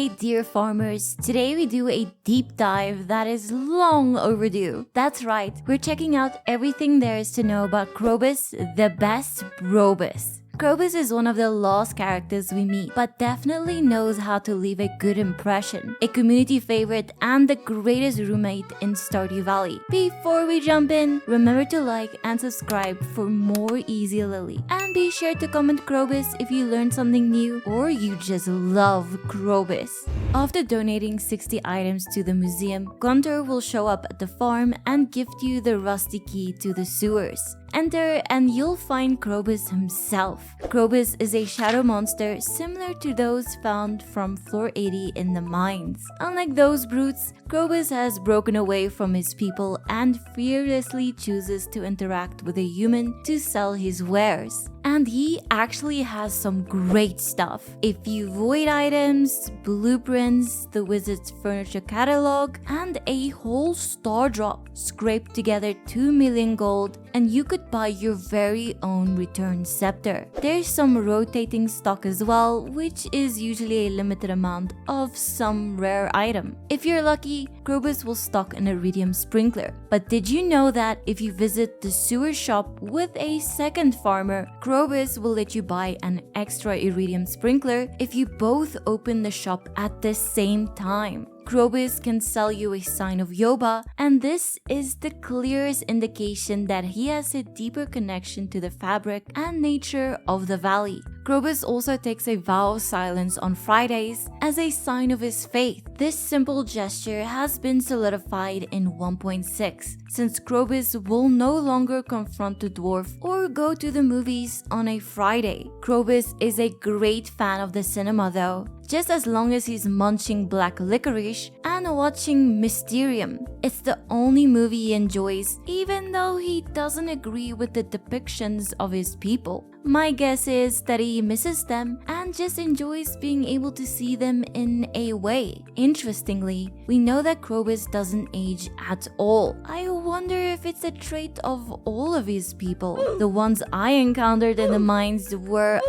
Hey dear farmers, today we do a deep dive that is long overdue. That's right, we're checking out everything there is to know about Krobus, the best Krobus. Krobus is one of the lost characters we meet, but definitely knows how to leave a good impression. A community favorite and the greatest roommate in Stardew Valley. Before we jump in, remember to like and subscribe for more Ezlilyy. And be sure to comment Krobus if you learned something new or you just love Krobus. After donating 60 items to the museum, Gunter will show up at the farm and gift you the rusty key to the sewers. Enter and you'll find Krobus himself. Krobus is a shadow monster similar to those found from floor 80 in the mines. Unlike those brutes, Krobus has broken away from his people and fearlessly chooses to interact with a human to sell his wares. And he actually has some great stuff. A few void items, blueprints, the wizard's furniture catalog, and a whole star drop. Scrape together 2 million gold and you could buy your very own return scepter. There's some rotating stock as well, which is usually a limited amount of some rare item. If you're lucky, Krobus will stock an iridium sprinkler. But did you know that if you visit the sewer shop with a second farmer, Krobus will let you buy an extra iridium sprinkler if you both open the shop at the same time? Krobus can sell you a sign of Yoba, and this is the clearest indication that he has a deeper connection to the fabric and nature of the valley. Krobus also takes a vow of silence on Fridays as a sign of his faith. This simple gesture has been solidified in 1.6, since Krobus will no longer confront the dwarf or go to the movies on a Friday. Krobus is a great fan of the cinema though, just as long as he's munching black licorice and watching Mysterium. It's the only movie he enjoys, even though he doesn't agree with the depictions of his people. My guess is that he misses them and just enjoys being able to see them in a way. Interestingly, we know that Krobus doesn't age at all. I wonder if it's a trait of all of his people. The ones I encountered in the mines were,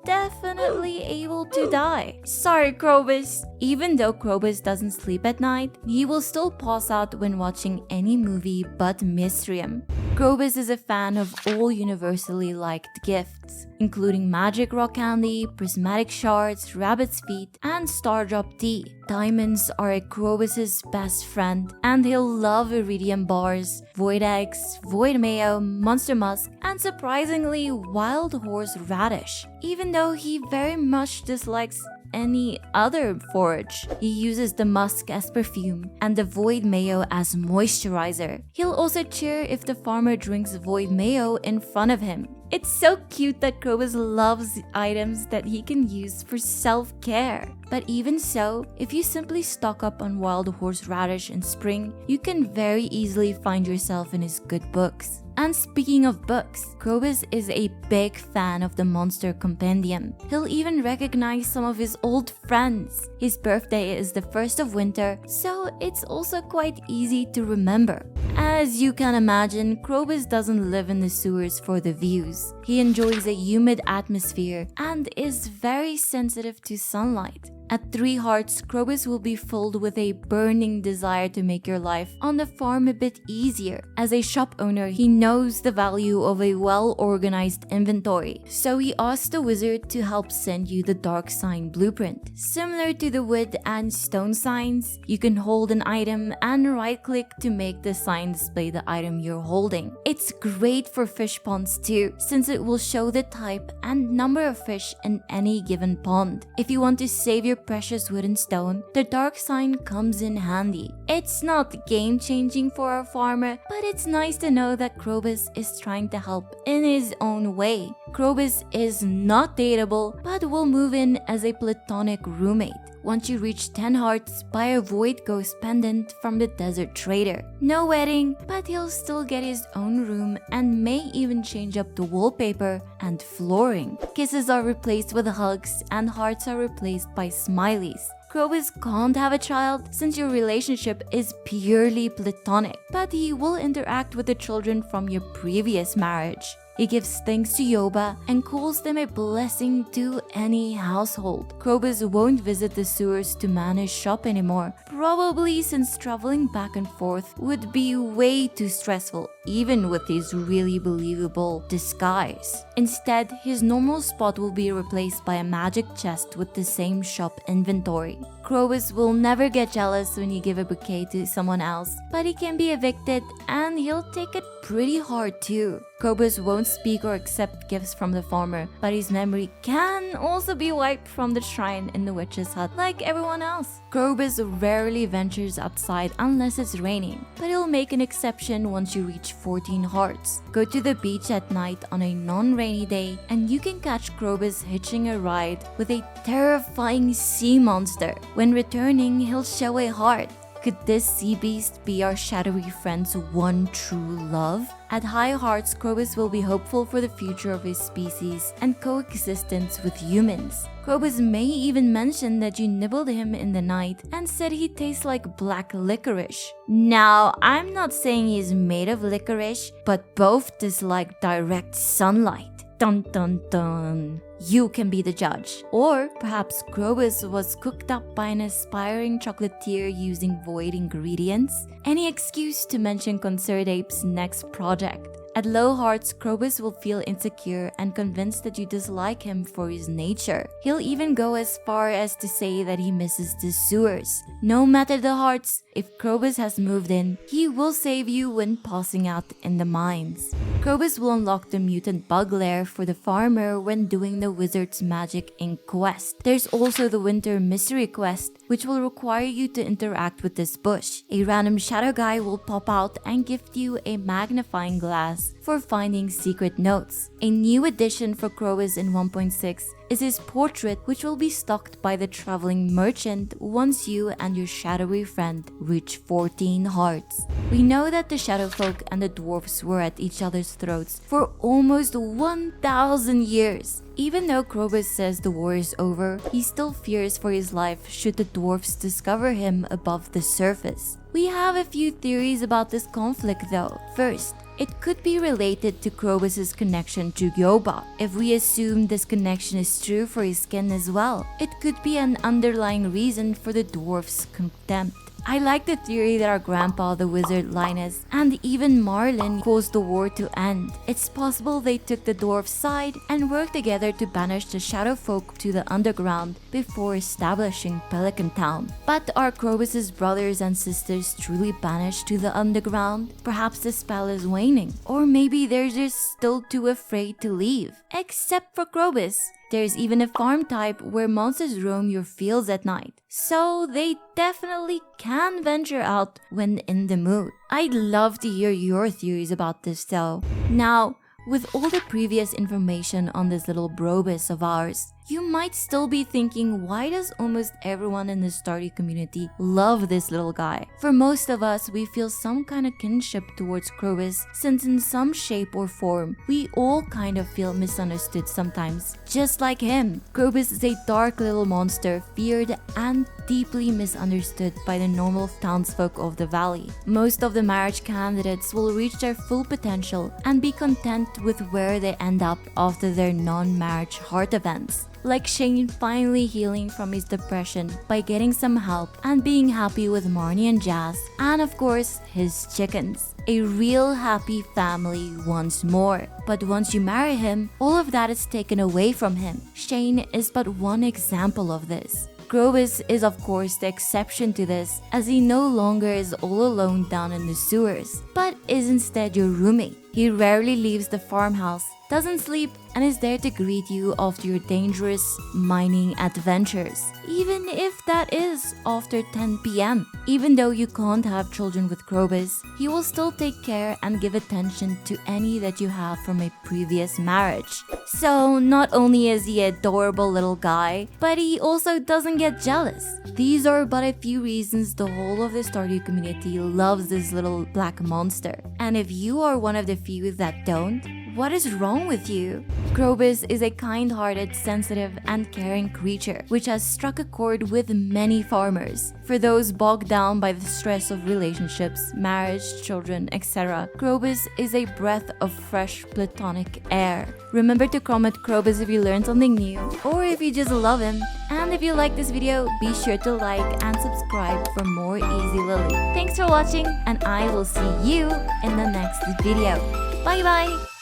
definitely able to die. Sorry, Krobus. Even though Krobus doesn't sleep at night, he will still pass out when watching any movie but Mysterium. Krobus is a fan of all universally liked gifts, including magic rock candy, prismatic shards, rabbit's feet, and stardrop tea. Diamonds are a Krobus's best friend, and he'll love iridium bars, void eggs, void mayo, monster musk, and surprisingly wild horse radish. Even though he very much dislikes any other forage, he uses the musk as perfume and the void mayo as moisturizer. He'll also cheer if the farmer drinks void mayo in front of him. It's so cute that Krobus loves items that he can use for self-care. But even so, if you simply stock up on wild horseradish in spring, you can very easily find yourself in his good books. And speaking of books, Krobus is a big fan of the Monster Compendium. He'll even recognize some of his old friends. His birthday is the 1st of winter, so it's also quite easy to remember. As you can imagine, Krobus doesn't live in the sewers for the views. He enjoys a humid atmosphere and is very sensitive to sunlight. At 3 hearts, Krobus will be filled with a burning desire to make your life on the farm a bit easier. As a shop owner, he knows the value of a well-organized inventory, so he asks the wizard to help send you the dark sign blueprint. Similar to the wood and stone signs, you can hold an item and right-click to make the sign display the item you're holding. It's great for fish ponds too, since it will show the type and number of fish in any given pond. If you want to save your precious wood and stone, the dark sign comes in handy. It's not game-changing for our farmer, but it's nice to know that Krobus is trying to help in his own way. Krobus is not dateable, but will move in as a platonic roommate. Once you reach 10 hearts, buy a void ghost pendant from the desert trader. No wedding, but he'll still get his own room and may even change up the wallpaper and flooring. Kisses are replaced with hugs and hearts are replaced by smileys. Krobus can't have a child since your relationship is purely platonic, but he will interact with the children from your previous marriage. He gives thanks to Yoba and calls them a blessing to any household. Krobus won't visit the sewers to man his shop anymore, probably since traveling back and forth would be way too stressful, even with his really believable disguise. Instead, his normal spot will be replaced by a magic chest with the same shop inventory. Krobus will never get jealous when you give a bouquet to someone else, but he can be evicted and he'll take it pretty hard too. Krobus won't speak or accept gifts from the farmer, but his memory can also be wiped from the shrine in the witch's hut like everyone else. Krobus rarely ventures outside unless it's raining, but he'll make an exception once you reach 14 hearts. Go to the beach at night on a non-rainy day and you can catch Krobus hitching a ride with a terrifying sea monster. When returning, he'll show a heart. Could this sea beast be our shadowy friend's one true love? At high hearts, Krobus will be hopeful for the future of his species and coexistence with humans. Krobus may even mention that you nibbled him in the night and said he tastes like black licorice. Now, I'm not saying he's made of licorice, but both dislike direct sunlight. Dun dun dun. You can be the judge. Or perhaps Krobus was cooked up by an aspiring chocolatier using void ingredients. Any excuse to mention Concert Ape's next project. At low hearts, Krobus will feel insecure and convinced that you dislike him for his nature. He'll even go as far as to say that he misses the sewers. No matter the hearts, if Krobus has moved in, he will save you when passing out in the mines. Krobus will unlock the mutant bug lair for the farmer when doing the wizard's magic in quest. There's also the winter mystery quest, which will require you to interact with this bush. A random shadow guy will pop out and gift you a magnifying glass for finding secret notes. A new addition for Krobus in 1.6 is his portrait, which will be stocked by the traveling merchant once you and your shadowy friend reach 14 hearts. We know that the shadow folk and the dwarfs were at each other's throats for almost 1,000 years. Even though Krobus says the war is over, he still fears for his life should the dwarfs discover him above the surface. We have a few theories about this conflict though. First, it could be related to Krobus' connection to Yoba. If we assume this connection is true for his skin as well, it could be an underlying reason for the dwarf's contempt. I like the theory that our grandpa, the wizard Linus, and even Marlin caused the war to end. It's possible they took the dwarf's side and worked together to banish the shadow folk to the underground before establishing Pelican Town. But are Krobus' brothers and sisters truly banished to the underground? Perhaps the spell is waning, or maybe they're just still too afraid to leave. Except for Krobus. There's even a farm type where monsters roam your fields at night, so they definitely can venture out when in the mood. I'd love to hear your theories about this though. Now, with all the previous information on this little Krobus of ours, you might still be thinking, why does almost everyone in the Stardew community love this little guy? For most of us, we feel some kind of kinship towards Krobus, since in some shape or form, we all kind of feel misunderstood sometimes. Just like him, Krobus is a dark little monster, feared and deeply misunderstood by the normal townsfolk of the valley. Most of the marriage candidates will reach their full potential and be content with where they end up after their non-marriage heart events. Like Shane finally healing from his depression by getting some help and being happy with Marnie and Jazz, and of course his chickens. A real happy family once more. But once you marry him, all of that is taken away from him. Shane is but one example of this. Krobus is of course the exception to this, as he no longer is all alone down in the sewers, but is instead your roommate. He rarely leaves the farmhouse, doesn't sleep, and is there to greet you after your dangerous mining adventures, even if that is after 10 p.m. Even though you can't have children with Krobus, he will still take care and give attention to any that you have from a previous marriage. So not only is he an adorable little guy, but he also doesn't get jealous. These are but a few reasons the whole of the Stardew community loves this little black monster. And if you are one of the few that don't, What is wrong with you? Krobus is a kind-hearted, sensitive, and caring creature, which has struck a chord with many farmers. For those bogged down by the stress of relationships, marriage, children, etc., Krobus is a breath of fresh, platonic air. Remember to comment Krobus if you learned something new, or if you just love him. And if you like this video, be sure to like and subscribe for more Ezlilyy. Thanks for watching, and I will see you in the next video. Bye bye!